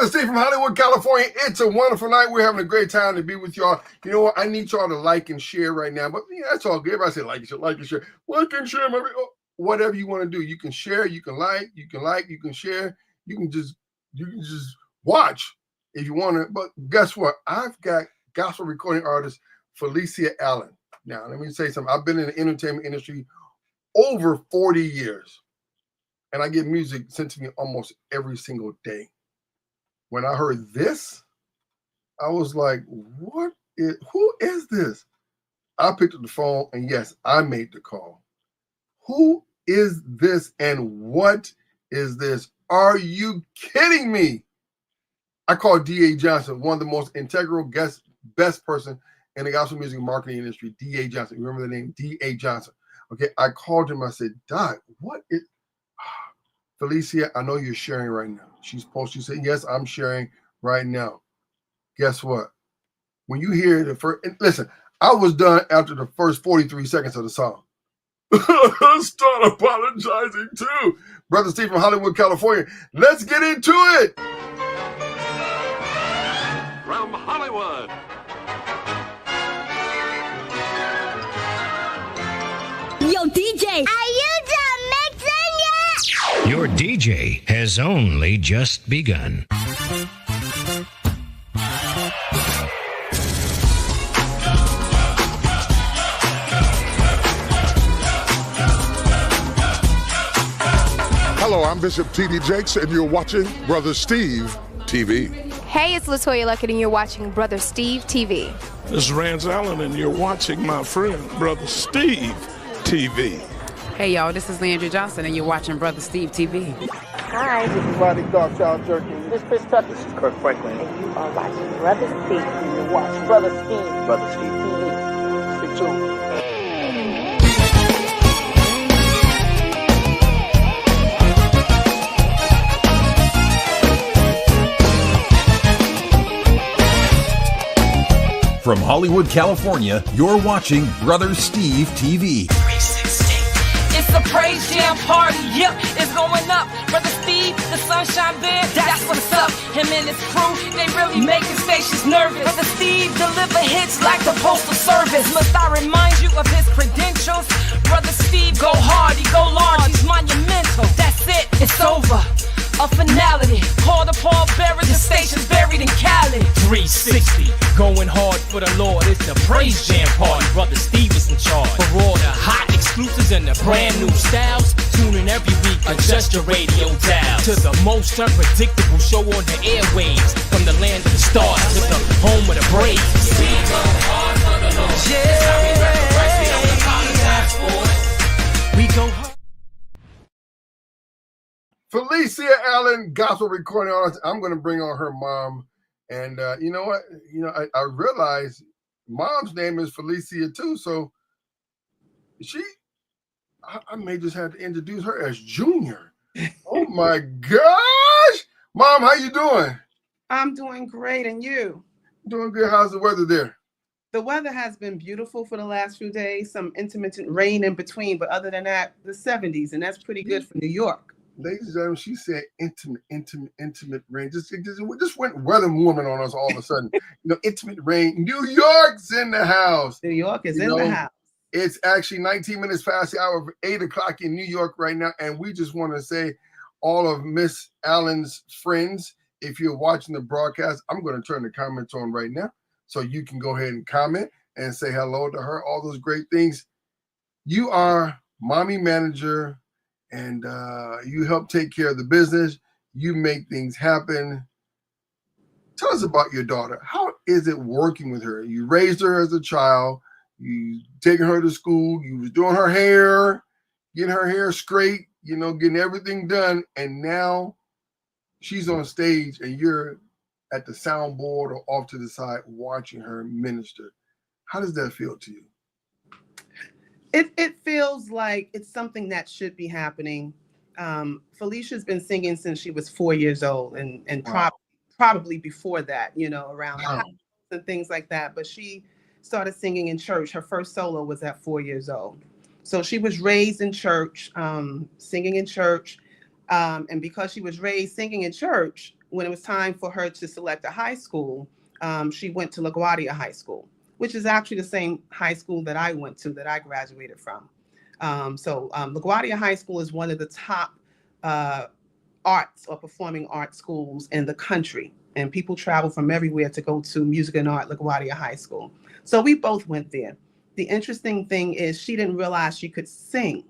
Brother Steve from Hollywood, California. It's a wonderful night. We're having a great time to be with y'all. You know what? I need y'all to like and share right now. But yeah, that's all good. Everybody say like and share, like and share. Like and share. Whatever you want to do. You can share, you can like, you can share. You can just watch if you want to. But guess what? I've got gospel recording artist Felicia Allen. Now, let me say something. I've been in the entertainment industry over 40 years. And I get music sent to me almost every single day. When I heard this, I was like, who is this? I picked up the phone, and yes, I made the call. Who is this, and what is this? Are you kidding me? I called D.A. Johnson, one of the most integral, best person in the gospel music marketing industry, D.A. Johnson. Remember the name? D.A. Johnson. Okay, I called him. I said, Doc, what is... Felicia, I know you're sharing right now. She said, yes, I'm sharing right now. Guess what? When you hear the first, listen, I was done after the first 43 seconds of the song. Start apologizing too. Brother Steve from Hollywood, California. Let's get into it. From Hollywood. Yo, DJ. Are you done mixing yet? Your DJ has only just begun. Hello, I'm Bishop T.D. Jakes, and you're watching Brother Steve TV. Hey, it's LaToya Luckett, and you're watching Brother Steve TV. This is Rance Allen, and you're watching my friend, Brother Steve TV. Hey, y'all, this is Landry Johnson, and you're watching Brother Steve TV. Hi, this is Rodney Darkchild Jerky. This is Chris Tucker. This is Kirk Franklin. And you are watching Brother Steve. You watch Brother Steve. Brother Steve TV. Stick tuned. From Hollywood, California, you're watching Brother Steve TV. It's a praise jam party, yep, it's going up. Brother Steve, the Sunshine Band, that's what's up. Him and his crew, they really making stations nervous. Brother Steve deliver hits like the Postal Service. Must I remind you of his credentials? Brother Steve go hard, he go large, he's monumental. That's it, it's over. A finality, call the Paul Bearer, the station's buried in Cali. 360, going hard for the Lord. It's the praise jam party. Brother Steve is in charge. For all the hot exclusives and the brand new styles, tune in every week, adjust your radio dial to the most unpredictable show on the airwaves. From the land of the stars to the home of the brave. We go hard for the Lord. Yeah. That's how we reverence. We don't apologize for it. We go hard. Felicia Allen, gospel recording artist. I'm going to bring on her mom. And you know what? I realized mom's name is Felicia too. So I may just have to introduce her as Junior. Oh my gosh. Mom, how you doing? I'm doing great. And you? Doing good. How's the weather there? The weather has been beautiful for the last few days. Some intermittent rain in between. But other than that, the 70s. And that's pretty good for New York. Ladies and gentlemen, she said intimate rain. Just went weather woman on us all of a sudden. Intimate rain. New York's in the house. New York is in the house. It's actually 19 minutes past the hour of 8 o'clock in New York right now. And we just want to say, all of Miss Allen's friends, if you're watching the broadcast, I'm going to turn the comments on right now. So you can go ahead and comment and say hello to her. All those great things. You are mommy manager. And you help take care of the business. You make things happen. Tell us about your daughter. How is it working with her? You raised her as a child. You taking her to school. You was doing her hair, getting her hair straight, getting everything done. And now she's on stage and you're at the soundboard or off to the side watching her minister. How does that feel to you? It feels like it's something that should be happening. Felicia's been singing since she was 4 years old and wow. probably before that, around the house and things like that. But she started singing in church. Her first solo was at 4 years old. So she was raised in church, singing in church. And because she was raised singing in church, when it was time for her to select a high school, she went to LaGuardia High School, which is actually the same high school that I went to, that I graduated from. LaGuardia High School is one of the top arts or performing arts schools in the country. And people travel from everywhere to go to music and art LaGuardia High School. So we both went there. The interesting thing is she didn't realize she could sing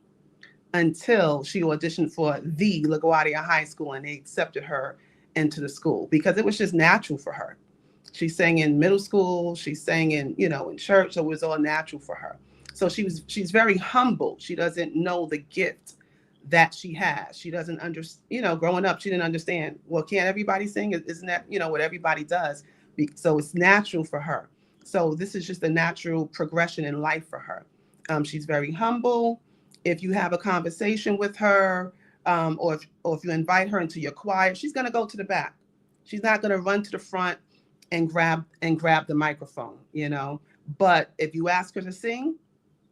until she auditioned for the LaGuardia High School, and they accepted her into the school because it was just natural for her. She sang in middle school, she sang in, in church, so it was all natural for her. So she's very humble. She doesn't know the gift that she has. She doesn't understand, growing up, she didn't understand, well, can't everybody sing? Isn't that, what everybody does? So it's natural for her. So this is just a natural progression in life for her. She's very humble. If you have a conversation with her, or if you invite her into your choir, she's going to go to the back. She's not going to run to the front and grab the microphone, But if you ask her to sing,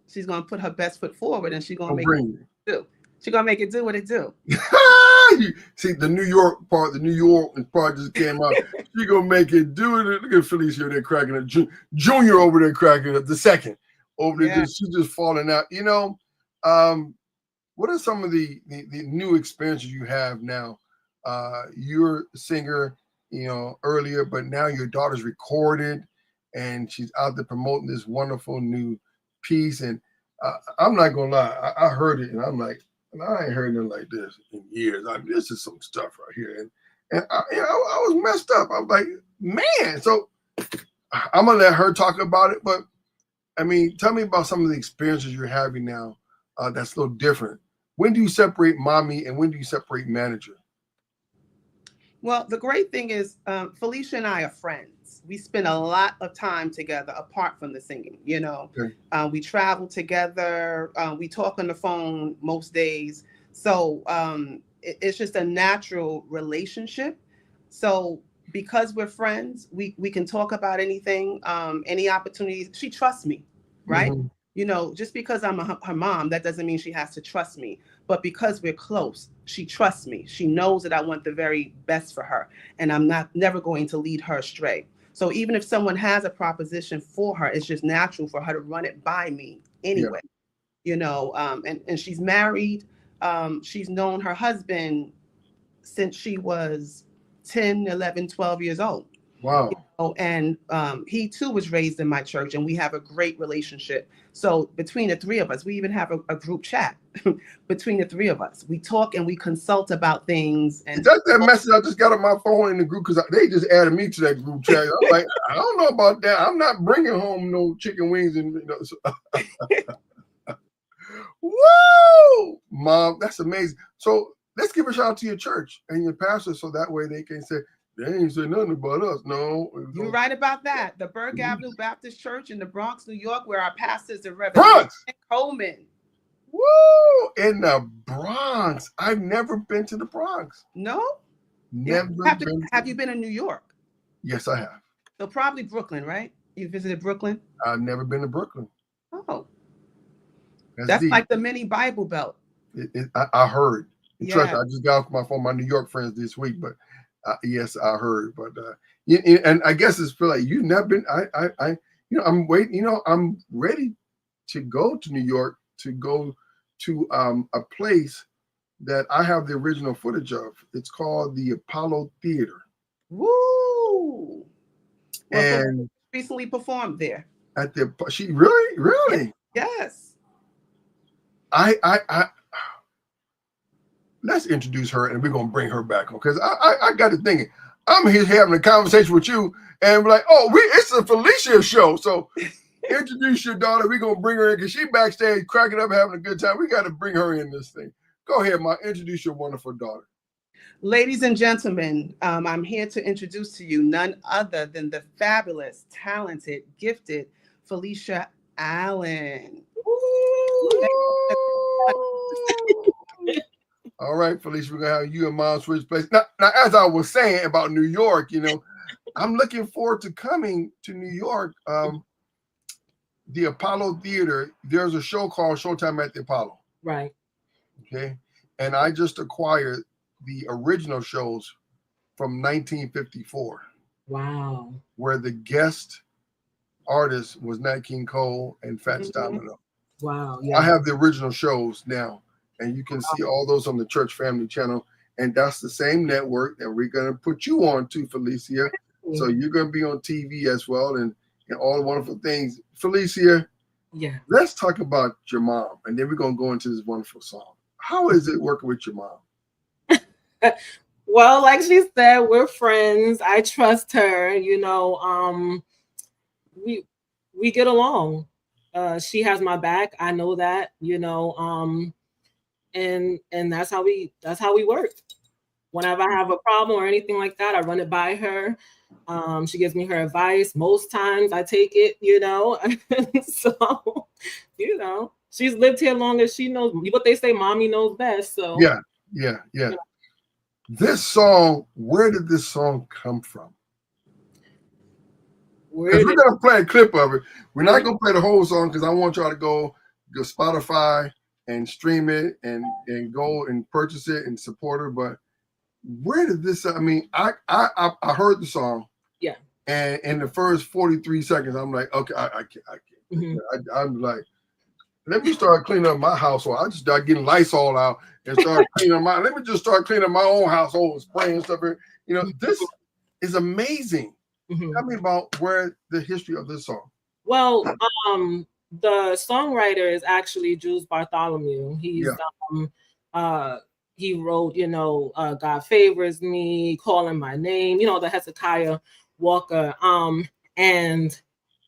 she's going to put her best foot forward, and she's going to make it do. She's going to make it do what it do. See, the New York part just came out. She's going to make it do it. Look at Felicia there cracking up. Junior over there cracking up. The second over there, she's just falling out. What are some of the new experiences you have now? You're a singer, earlier, but now your daughter's recorded and she's out there promoting this wonderful new piece. And I'm not going to lie, I heard it and I'm like, I ain't heard nothing like this in years. This is some stuff right here. And I was messed up. I was like, man. So I'm going to let her talk about it. But, tell me about some of the experiences you're having now that's a little different. When do you separate mommy and when do you separate manager? Well, the great thing is Felicia and I are friends. We spend a lot of time together apart from the singing, Okay. We travel together. We talk on the phone most days. So it's just a natural relationship. So because we're friends, we can talk about anything, any opportunities. She trusts me, right? Mm-hmm. Just because I'm her mom, that doesn't mean she has to trust me. But because we're close, she trusts me. She knows that I want the very best for her, and I'm never going to lead her astray. So even if someone has a proposition for her, it's just natural for her to run it by me anyway. Yeah. And she's married. She's known her husband since she was 10, 11, 12 years old. Wow. And he too was raised in my church, and we have a great relationship. So between the three of us, we even have a group chat between the three of us. We talk and we consult about things. And is that message I just got on my phone in the group? Because they just added me to that group chat. I'm like, I don't know about that. I'm not bringing home no chicken wings and. Woo, Mom, that's amazing. So let's give a shout out to your church and your pastor, so that way they can say. They ain't say nothing about us. No. You're right about that. The Burke Avenue Baptist Church in the Bronx, New York, where our pastor is the Reverend Coleman. Woo! In the Bronx. I've never been to the Bronx. No? Never been. Have you been in New York? Yes, I have. So probably Brooklyn, right? You visited Brooklyn? I've never been to Brooklyn. Oh. That's like the mini Bible Belt. I heard. Trust me, I just got off my phone, my New York friends this week, but yes, I heard, but and I guess it's feel like you've never been. I'm waiting. I'm ready to go to New York to go to a place that I have the original footage of. It's called the Apollo Theater. Woo! And recently performed there. At the she really yes. I let's introduce her and we're gonna bring her back on because I got to thinking. I'm here having a conversation with you and we're like, it's a Felicia show. So introduce your daughter. We're gonna bring her in because she backstage cracking up, having a good time. We got to bring her in this thing. Go ahead, Ma. Introduce your wonderful daughter. Ladies and gentlemen, I'm here to introduce to you none other than the fabulous, talented, gifted Felicia Allen. All right, Felicia, we're gonna have you and Mom switch places. Now, as I was saying about New York, I'm looking forward to coming to New York. The Apollo Theater, there's a show called Showtime at the Apollo. Right. Okay. And I just acquired the original shows from 1954. Wow. Where the guest artist was Nat King Cole and Fats Domino. Wow. Yeah. I have the original shows now, and you can see all those on the Church Family channel. And that's the same network that we're going to put you on too, Felicia. So you're going to be on TV as well, and all the wonderful things. Felicia, yeah. Let's talk about your mom, and then we're going to go into this wonderful song. How is it working with your mom? Well, like she said, we're friends. I trust her. We get along. She has my back. I know that. And that's how we work. Whenever I have a problem or anything like that, I run it by her. She gives me her advice. Most times I take it, So, she's lived here long as she knows what they say, mommy knows best. So yeah. This song, where did this song come from? We're gonna play a clip of it. We're not gonna play the whole song because I want y'all to go Spotify and stream it and go and purchase it and support her. But where did this? I mean, I heard the song, yeah, and in the first 43 seconds, I'm like, okay, I can't. Mm-hmm. I'm like, let me start cleaning up my household. I just start getting Lysol out and start cleaning let me just start cleaning my own household, spraying stuff. This is amazing. Mm-hmm. Tell me about where the history of this song. Well, the songwriter is actually Jules Bartholomew. He's he wrote, God Favors Me, Calling My Name, the Hezekiah Walker. And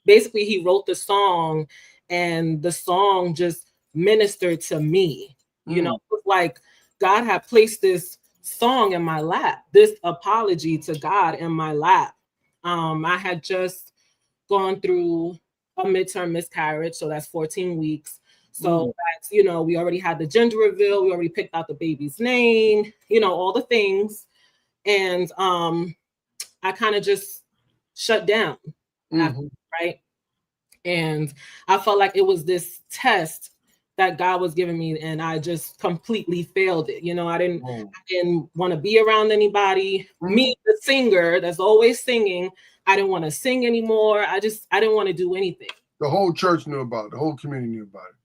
basically he wrote the song, and the song just ministered to me. It was like God had placed this song in my lap, this apology to God in my lap. I had just gone through a midterm miscarriage, so that's 14 weeks. So that's, we already had the gender reveal, we already picked out the baby's name, all the things. And I kind of just shut down, right? And I felt like it was this test that God was giving me, and I just completely failed it. I didn't want to be around anybody. Me, the singer that's always singing, I didn't want to sing anymore. I didn't want to do anything. The whole church knew about it. The whole community knew about it.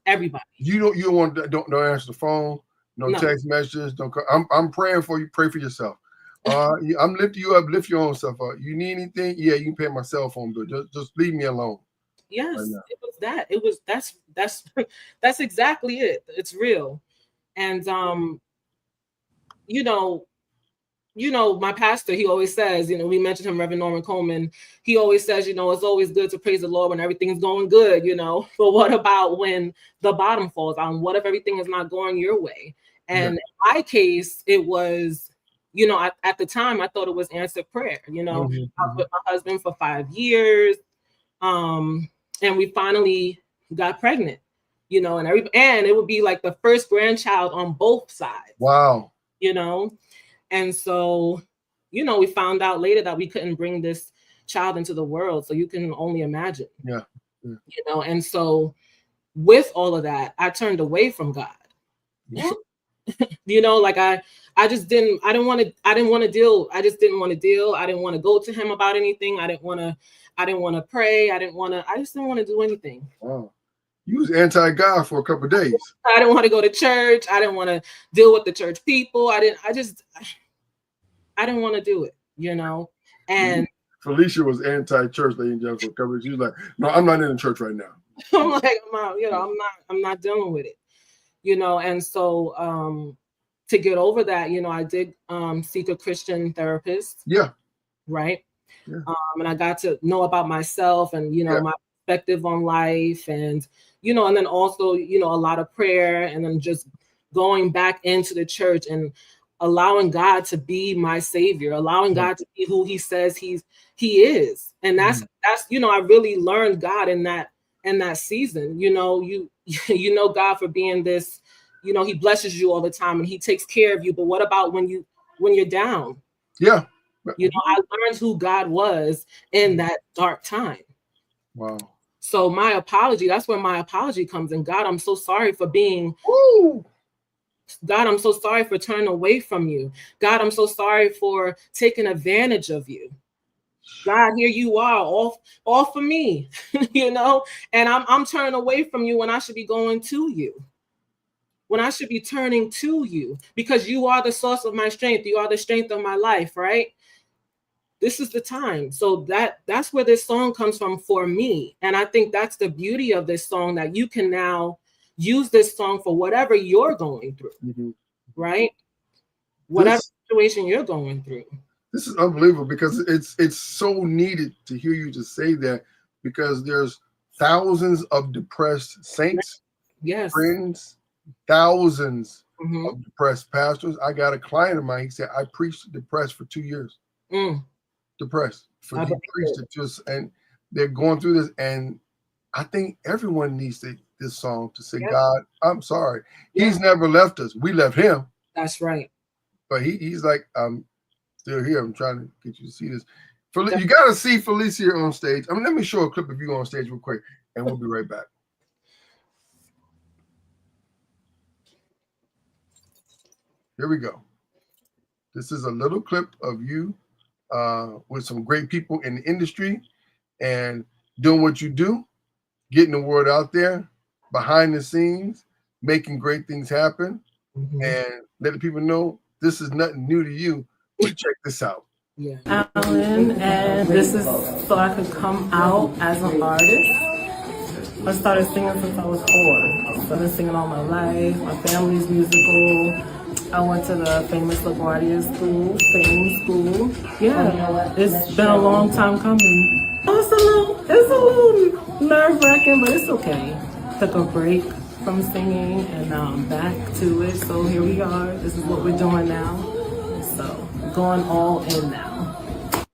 Everybody. You don't answer the phone. No text messages. Don't call. I'm praying for you. Pray for yourself. I'm lifting you up. Lift your own stuff up. You need anything? Yeah, you can pay my cell phone bill. Just leave me alone. Yes, right, it was that. It was that's exactly it. It's real. And my pastor, he always says, we mentioned him, Reverend Norman Coleman. He always says, it's always good to praise the Lord when everything's going good, but what about when the bottom falls on? What if everything is not going your way? And in my case, it was, at the time I thought it was answered prayer. I was with my husband for 5 years. And we finally got pregnant, and it would be like the first grandchild on both sides. Wow. And so, we found out later that we couldn't bring this child into the world. So you can only imagine. Yeah. And so with all of that, I turned away from God. Yeah. I just didn't want to deal. I just didn't want to deal. I didn't want to go to him about anything. I didn't want to pray. I just didn't want to do anything. Wow. You was anti-God for a couple of days. I didn't want to go to church. I didn't want to deal with the church people. I didn't want to do it, and Felicia was anti-church, ladies and gentlemen, for a couple of days. She was like, no, I'm not in the church right now. I'm like, I'm not dealing with it, and so, to get over that, I did, seek a Christian therapist. Yeah. Right. Yeah. And I got to know about myself and, my perspective on life and, and then also, a lot of prayer and then just going back into the church and allowing God to be my savior, allowing God to be who he says he is. And that's, I really learned God in that season, God for being this, he blesses you all the time and he takes care of you. But what about when you're down? Yeah. I learned who God was in that dark time. Wow. So my apology, that's where my apology comes in. God, I'm so sorry for being God, I'm so sorry for turning away from you. God, I'm so sorry for taking advantage of you. God, here you are, all for me, you know, and I'm turning away from you when I should be going to you. When I should be turning to you, because you are the source of my strength. You are the strength of my life, right? This is the time. So that's where this song comes from for me. And I think that's the beauty of this song, that you can now use this song for whatever you're going through, right? Whatever situation you're going through. This is unbelievable, because it's so needed to hear you just say that, because there's thousands of depressed saints, friends, thousands of depressed pastors. I got a client of mine. He said, I preached depressed for 2 years. Depressed. He preached it to us, and they're going through this. And I think everyone needs this song to say, God, I'm sorry. He's never left us. We left him. That's right. But he's like, I'm still here. I'm trying to get you to see this. You got to see Felicia on stage. I mean, let me show a clip of you on stage real quick, and we'll be right back. Here we go. This is a little clip of you with some great people in the industry and doing what you do, getting the word out there, behind the scenes, making great things happen, and letting people know this is nothing new to you. But check this out. Alan, and this is so I could come out as an artist. I started singing since I was 4. So I've been singing all my life. My family's musical. I went to the famous LaGuardia School, Fame School. Yeah, it's been a long time coming. It's a little nerve-wracking, but it's okay. Took a break from singing, and now I'm back to it. So here we are. This is what we're doing now. So going all in now.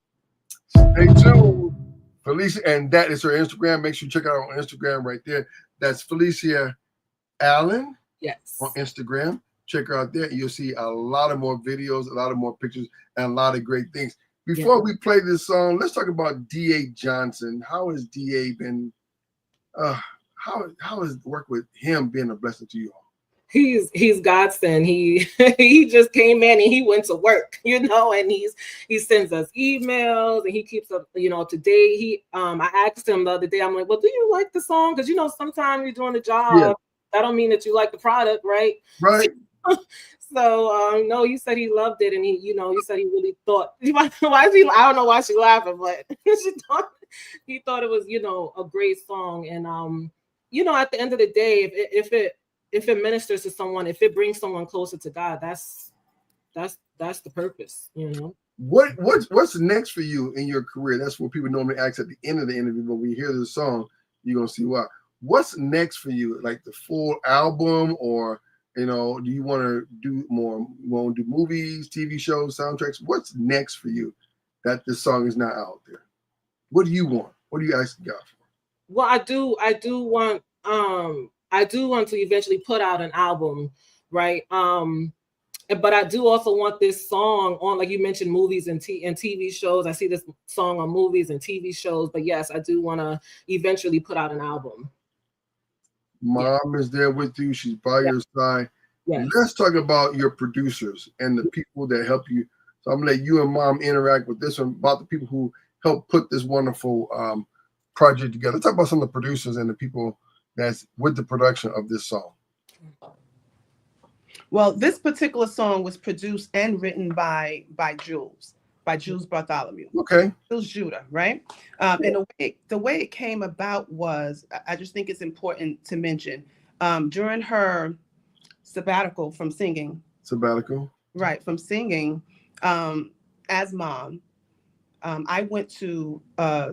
Stay tuned, Felicia, and that is her Instagram. Make sure you check out her on Instagram right there. That's Felicia Allen. Yes. On Instagram. Check her out there. You'll see a lot of more videos, a lot of more pictures, and a lot of great things. Before we play this song, let's talk about D.A. Johnson. How has D.A. been? How has work with him been a blessing to you all? He's godsend. He just came in and he went to work, you know, and he sends us emails and he keeps up, you know, today I asked him the other day, I'm like, well, do you like the song? Because you know, sometimes you're doing the job. That don't mean that you like the product, right? Right. So no, he said he loved it, and he said he really thought. I don't know why she's laughing, but he thought it was, you know, a great song. And you know, at the end of the day, if it ministers to someone, if it brings someone closer to God, that's the purpose, you know. What's next for you in your career? That's what people normally ask at the end of the interview, but when you hear this song, you're gonna see why. What's next for you? Like the full album, or you know, do you want to do more? You want to do movies, TV shows, soundtracks? What's next for you that this song is not out there? What do you want? What do you ask God for? Well, I do want to eventually put out an album, right? But I do also want this song on, like you mentioned, movies and TV shows. I see this song on movies and TV shows, but yes, I do want to eventually put out an album. Mom is there with you. She's by your side. Yes. Let's talk about your producers and the people that help you. So I'm gonna let you and Mom interact with this one, about the people who helped put this wonderful project together. Let's talk about some of the producers and the people that's with the production of this song. Well, this particular song was produced and written by Jules Bartholomew. Okay. Jules Judah, right? And the way it came about was, I just think it's important to mention, during her sabbatical from singing. Right, from singing, as mom, I went to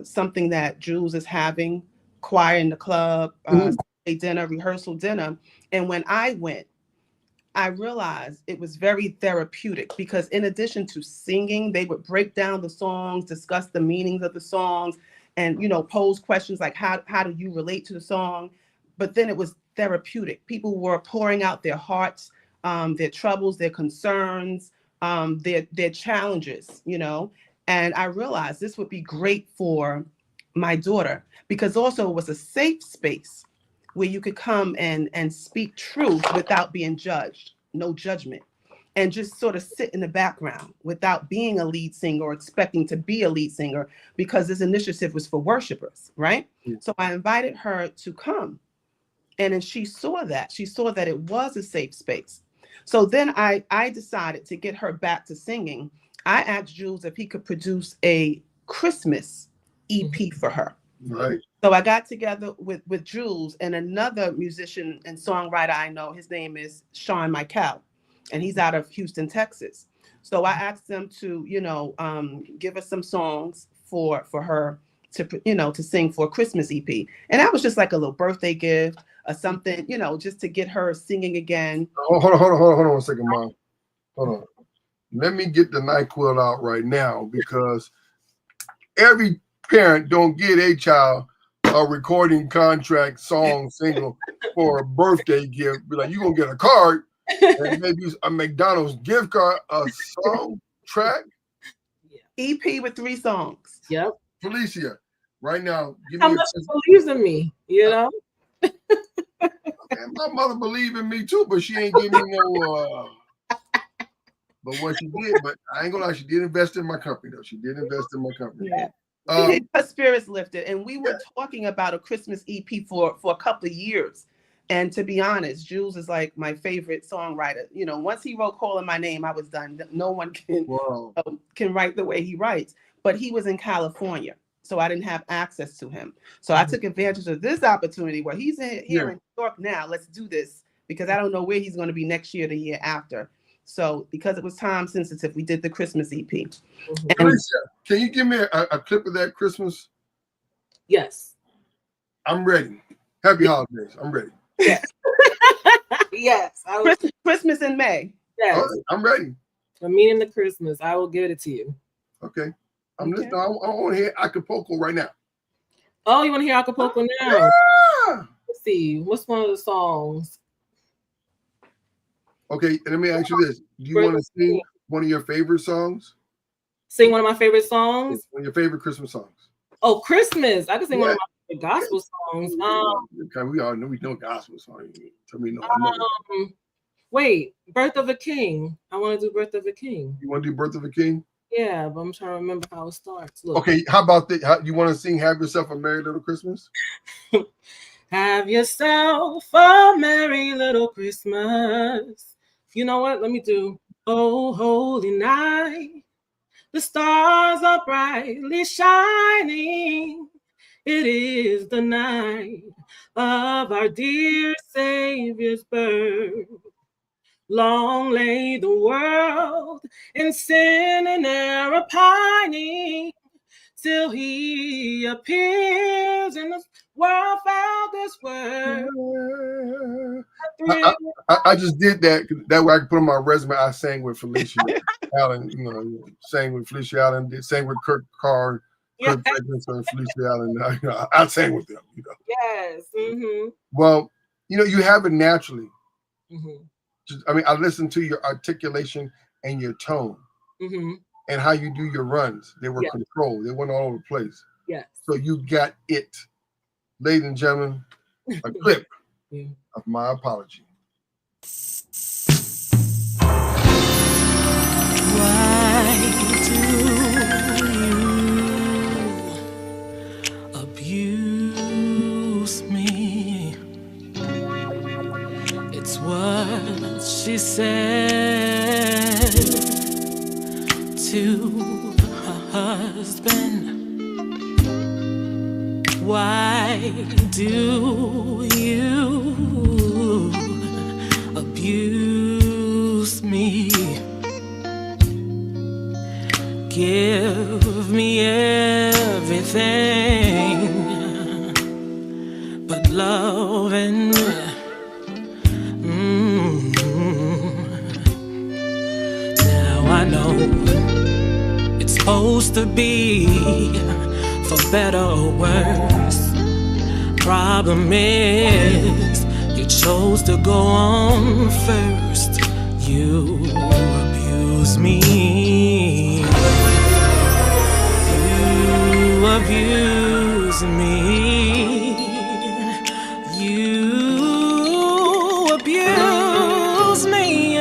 something that Jules is having, choir in the club, dinner, rehearsal dinner. And when I went, I realized it was very therapeutic, because in addition to singing, they would break down the songs, discuss the meanings of the songs, and, you know, pose questions like, how do you relate to the song? But then it was therapeutic. People were pouring out their hearts, their troubles, their concerns, their challenges, you know. And I realized this would be great for my daughter, because also it was a safe space where you could come and speak truth without being judged, no judgment, and just sort of sit in the background without being a lead singer or expecting to be a lead singer, because this initiative was for worshipers, right? So I invited her to come, and then she saw that it was a safe space. So then I decided to get her back to singing. I asked Jules if he could produce a Christmas EP for her. Right. So I got together with Jules and another musician and songwriter I know. His name is Sean Michael, and he's out of Houston, Texas. So I asked them to, give us some songs for her to, to sing for a Christmas EP. And that was just like a little birthday gift or something, just to get her singing again. Oh, hold on 1 second, Mom. Hold on. Let me get the NyQuil out right now, because every parent don't get a child a recording contract song single for a birthday gift. Be like, you're gonna get a card and maybe a McDonald's gift card, a song track. EP with 3 songs. Yep. Felicia, right now, give how me much she believes in me, Man, my mother believed in me too, but she ain't giving me no but what she did, but I ain't gonna lie, she did invest in my company though. She did invest in my company. Yeah. Her spirits lifted, and we were talking about a Christmas EP for a couple of years. And to be honest, Jules is like my favorite songwriter. Once he wrote "Calling My Name," I was done. No one can write the way he writes. But he was in California, so I didn't have access to him. So I took advantage of this opportunity where he's here in New York now. Let's do this, because I don't know where he's going to be next year, the year after. So because it was time sensitive, we did the Christmas EP. And can you give me a clip of that Christmas? Yes. I'm ready. Happy holidays. I'm ready. Yes. Yes. Christmas in May. Yes. Right, I'm ready. The meaning of Christmas. I will give it to you. Okay. I'm listening. I want to hear Acapulco right now. Oh, you want to hear Acapulco now? Yeah. Let's see. What's one of the songs? Okay, and let me ask you this. Do you want to sing one of your favorite songs? Sing one of my favorite songs? One of your favorite Christmas songs. Oh, Christmas. I can sing one of my favorite gospel songs. Okay, we all know gospel songs. Tell me no. Wait, Birth of a King. I want to do Birth of a King. You want to do Birth of a King? Yeah, but I'm trying to remember how it starts. Look. Okay, how about that? You want to sing Have Yourself a Merry Little Christmas? Have yourself a merry little Christmas. You know what? Let me do. Oh, holy night. The stars are brightly shining. It is the night of our dear Savior's birth. Long lay the world in sin and error pining, till he appears and the world found this word. I just did that. That way I could put on my resume. I sang with Felicia Allen, sang with Felicia Allen, sang with Kirk Carr, Kirk Franklin, and Felicia Allen. I sang with them. Yes. Mm-hmm. Well, you have it naturally. Mm-hmm. I listened to your articulation and your tone, and how you do your runs. They were controlled. They went all over the place. Yes. So you got it. Ladies and gentlemen, a clip of My Apology. Why do you abuse me? It's what she said to her husband. Why do you abuse me? Give me everything but love and now I know it's supposed to be for better or worse. Problem is, you chose to go on first. You abuse me. You abuse me. You abuse me.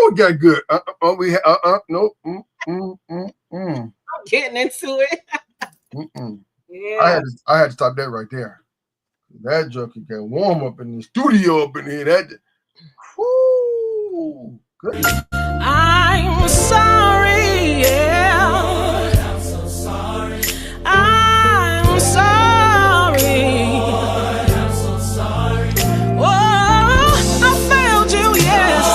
it got good. We no. I'm getting into it. Yeah. I had to stop that right there. That junkie got warm up in the studio up in here. That. Whoo, good. I'm sorry, yeah. I'm so sorry. I'm sorry. I'm so sorry. Oh, I failed you, yes.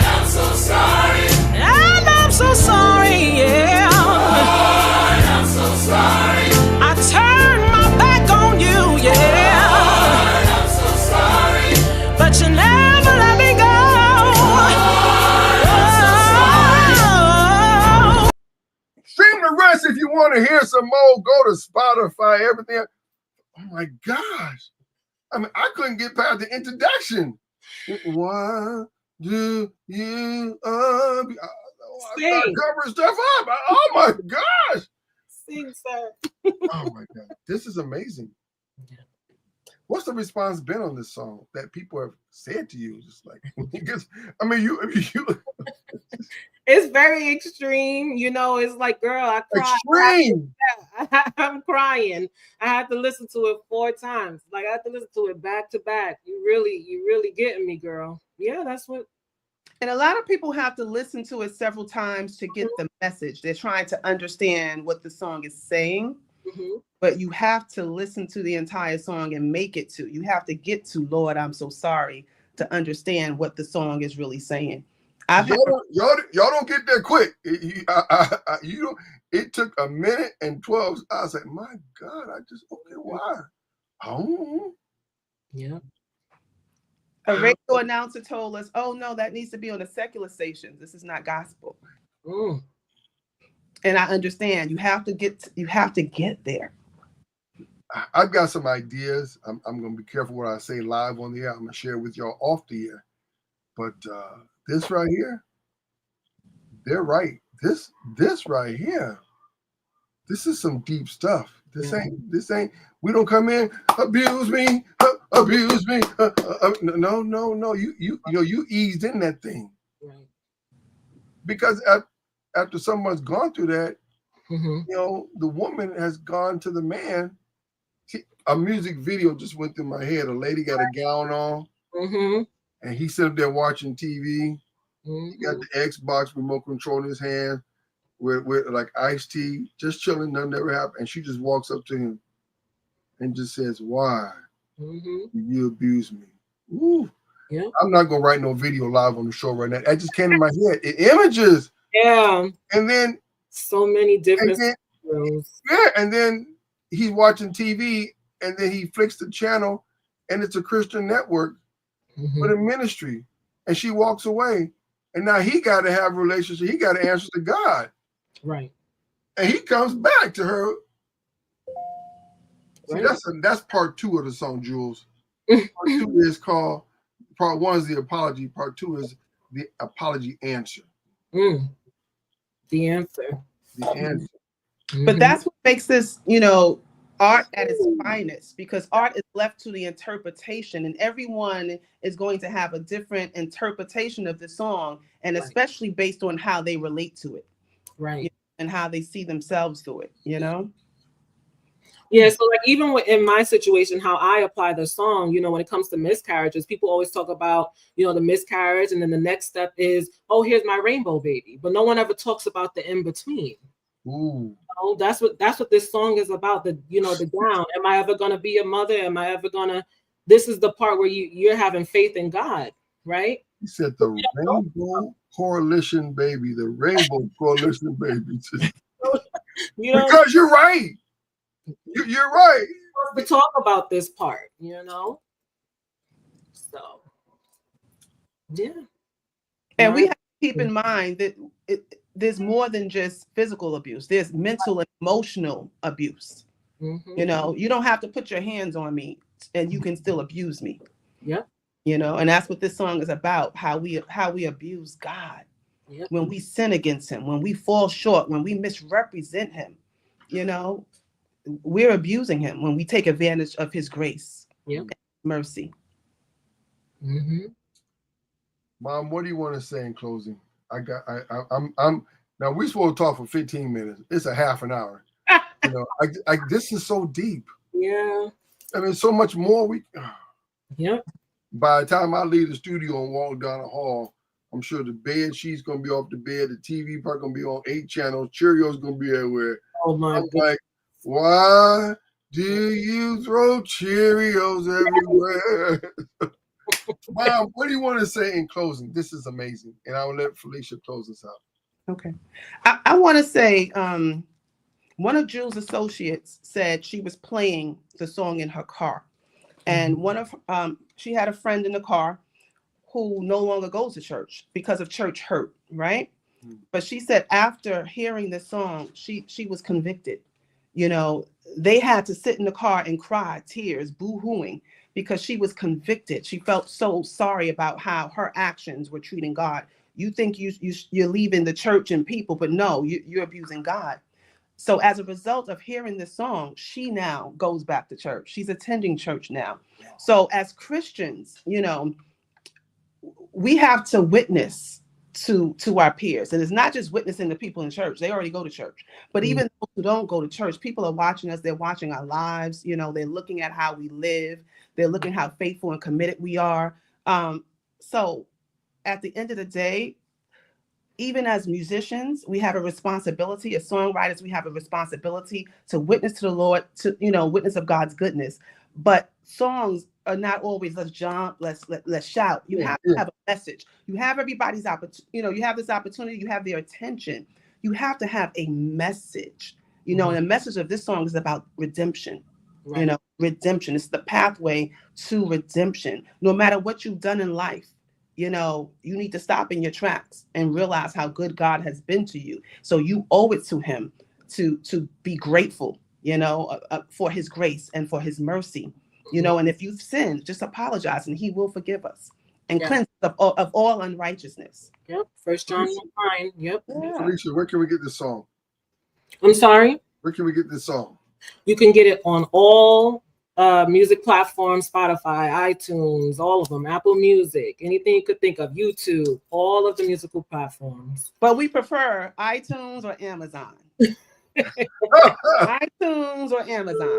I'm so sorry. And I'm so sorry, yeah. I'm so sorry. I turned my back on you, yeah. I'm so sorry. But you never let me go. Stream the rest if you want to hear some more. Go to Spotify, everything. Oh my gosh. I mean, I couldn't get past the introduction. Why do you I started covering stuff up. Oh my gosh. Sing, sir. Oh my God. This is amazing. What's the response been on this song that people have said to you? Just like, because I mean, you it's very extreme. You know, it's like, girl, I cried. Extreme. I'm crying. I had to listen to it 4 times. Like I had to listen to it back to back. You really getting me, girl. Yeah, that's what. And a lot of people have to listen to it several times to get the message. They're trying to understand what the song is saying. But you have to listen to the entire song and make it to. You have to get to Lord, I'm so sorry to understand what the song is really saying. Y'all don't get there quick. It took a minute and 12. I was like, my God, why? Oh, yeah. A radio announcer told us, "Oh no, that needs to be on the secular stations. This is not gospel." And I understand. You have to get there. I've got some ideas. I'm going to be careful what I say live on the air. I'm going to share with y'all off the air. But this right here, they're right. This right here, this is some deep stuff. This ain't. We don't come in, abuse me. No. You eased in that thing. Right. Because after someone's gone through that, the woman has gone to the man. A music video just went through my head. A lady got a gown on, and he sat up there watching TV. He got the Xbox remote control in his hand with like iced tea, just chilling. Nothing ever happened. And she just walks up to him and just says, "Why do you abuse me?" Ooh. Yeah. I'm not gonna write no video live on the show right now. That just came in my head. Images. Yeah. And then so many different rooms. Yeah, and then he's watching TV, and then he flicks the channel, and it's a Christian network with a ministry, and she walks away, and now he got to have a relationship. He got to answer to God, right? And he comes back to her. See, that's part 2 of the song, Jules. Part 2 is called. Part 1 is the apology. Part 2 is the apology answer. The answer. The answer. But that's what makes this, art at its finest, because art is left to the interpretation, and everyone is going to have a different interpretation of the song, and especially based on how they relate to it, right? And how they see themselves through it, Yeah, so like even in my situation, how I apply the song, when it comes to miscarriages, people always talk about, the miscarriage, and then the next step is, oh, here's my rainbow baby, but no one ever talks about the in between. Ooh. That's what this song is about. The down. Am I ever gonna be a mother? Am I ever gonna? This is the part where you're having faith in God, right? He said the rainbow coalition baby, the rainbow coalition baby. Because you're right. You're right. We talk about this part, So, yeah. And we have to keep in mind that there's more than just physical abuse. There's mental and emotional abuse. You don't have to put your hands on me and you can still abuse me. Yeah. And that's what this song is about, how we abuse God. Yep. When we sin against him, when we fall short, when we misrepresent him, we're abusing him when we take advantage of his grace and mercy. Mom, what do you want to say in closing? I'm now we're supposed to talk for 15 minutes. It's a half an hour. You know, this is so deep. Yeah. I mean, so much more Yep. By the time I leave the studio and walk down the hall, I'm sure the bed sheet's gonna be off the bed, the TV part gonna be on 8 channels, Cheerios gonna be everywhere. Oh my I'm like, why do you throw Cheerios everywhere? Mom, what do you want to say in closing? This is amazing. And I will let Felicia close us out. Okay. I want to say one of Jules' associates said she was playing the song in her car. And she had a friend in the car who no longer goes to church because of church hurt, right? But she said after hearing this song, she was convicted. You know, they had to sit in the car and cry, tears, boo-hooing, because she was convicted. She felt so sorry about how her actions were treating God. You think you're leaving the church and people, but no, you're abusing God. So as a result of hearing this song, she now goes back to church. She's attending church now. So as Christians, you know, we have to witness to our peers. And it's not just witnessing the people in church. They already go to church. But even those who don't go to church, people are watching us. They're watching our lives. You know, they're looking at how we live. They're looking how faithful and committed we are. So at the end of the day, even as musicians, we have a responsibility. As songwriters, we have a responsibility to witness to the Lord, to, you know, witness of God's goodness. But songs are not always let's jump, let's shout. You have to have a message. You have everybody's opportunity. You know, you have this opportunity. You have their attention. You have to have a message. You know, and the message of this song is about redemption. Right. You know, redemption. It's the pathway to redemption. No matter what you've done in life, you know, you need to stop in your tracks and realize how good God has been to you. So you owe it to him to be grateful, you know, for his grace and for his mercy, you know, and if you've sinned, just apologize and he will forgive us and cleanse us of all unrighteousness. Yep. 1 John 1:9. Yep. Yeah. Felicia, where can we get this song? I'm sorry? Where can we get this song? You can get it on all music platforms, Spotify, iTunes, all of them, Apple Music, anything you could think of, YouTube, all of the musical platforms. But we prefer iTunes or Amazon. iTunes or Amazon.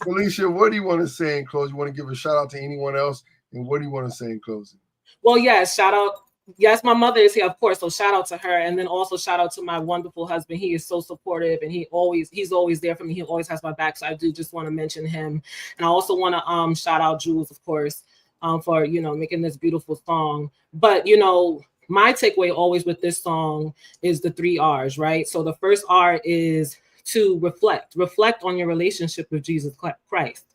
Felicia, what do you want to say in closing? You want to give a shout out to anyone else? And what do you want to say in closing? Well, yes, shout out. Yes, my mother is here, of course. So shout out to her. And then also shout out to my wonderful husband. He is so supportive and he's always there for me. He always has my back. So I do just want to mention him. And I also want to shout out Jules, of course, for, you know, making this beautiful song. But, you know, my takeaway always with this song is the 3 R's, right? So the first R is to reflect on your relationship with Jesus Christ.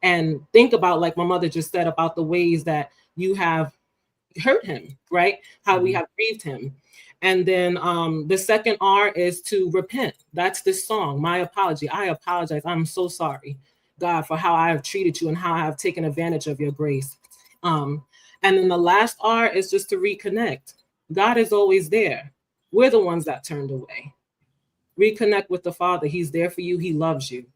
And think about, like my mother just said, about the ways that you have hurt him, right? How we have grieved him. And then the second R is to repent. That's this song, My Apology. I apologize. I'm so sorry, God, for how I have treated you and how I have taken advantage of your grace. And then the last R is just to reconnect. God is always there. We're the ones that turned away. Reconnect with the Father. He's there for you. He loves you.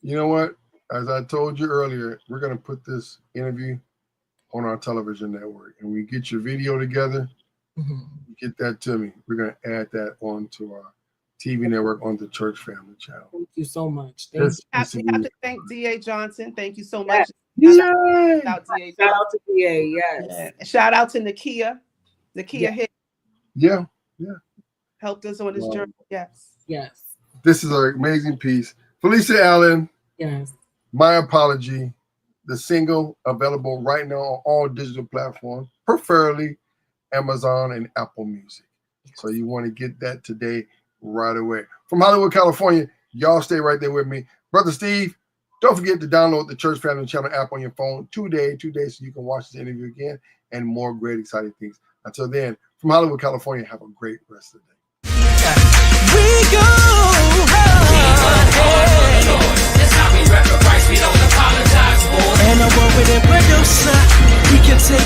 You know what? As I told you earlier, we're going to put this interview on our television network, and we get your video together. Get that to me. We're going to add that onto our TV network on the Church Family Channel. Thank you so much. We have to thank D.A. Johnson. Thank you so much. Shout out to D.A. Yes. Shout out to Nakia. Nakia Hicks. Yeah. Helped us on this journey. Yes. This is an amazing piece. Felicia Allen. Yes. My Apology. The single available right now on all digital platforms, preferably Amazon and Apple Music. So you want to get that today right away. From Hollywood, California, y'all stay right there with me. Brother Steve, don't forget to download the Church Family Channel app on your phone today so you can watch this interview again and more great, exciting things. Until then, from Hollywood, California, have a great rest of the day. We go that's how we rep the price, we don't apologize for. And I'm over there, producer, we can take